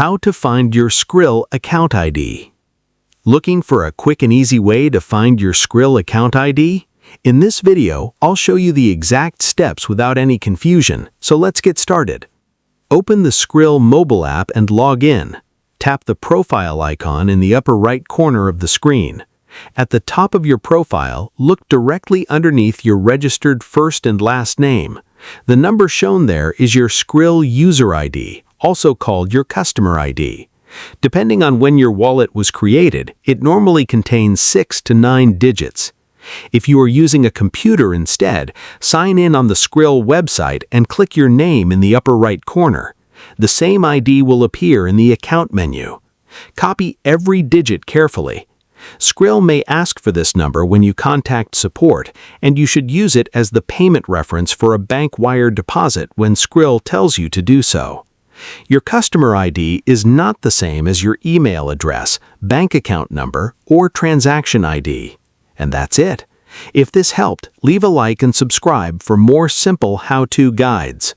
How to find your Skrill account ID. Looking for a quick and easy way to find your Skrill account ID? In this video, I'll show you the exact steps without any confusion, so let's get started. Open the Skrill mobile app and log in. Tap the profile icon in the upper right corner of the screen. At the top of your profile, look directly underneath your registered first and last name. The number shown there is your Skrill user ID, also called your customer ID. Depending on when your wallet was created, it normally contains 6 to 9 digits. If you are using a computer instead, sign in on the Skrill website and click your name in the upper right corner. The same ID will appear in the account menu. Copy every digit carefully. Skrill may ask for this number when you contact support, and you should use it as the payment reference for a bank wire deposit when Skrill tells you to do so. Your customer ID is not the same as your email address, bank account number, or transaction ID. And that's it. If this helped, leave a like and subscribe for more simple how-to guides.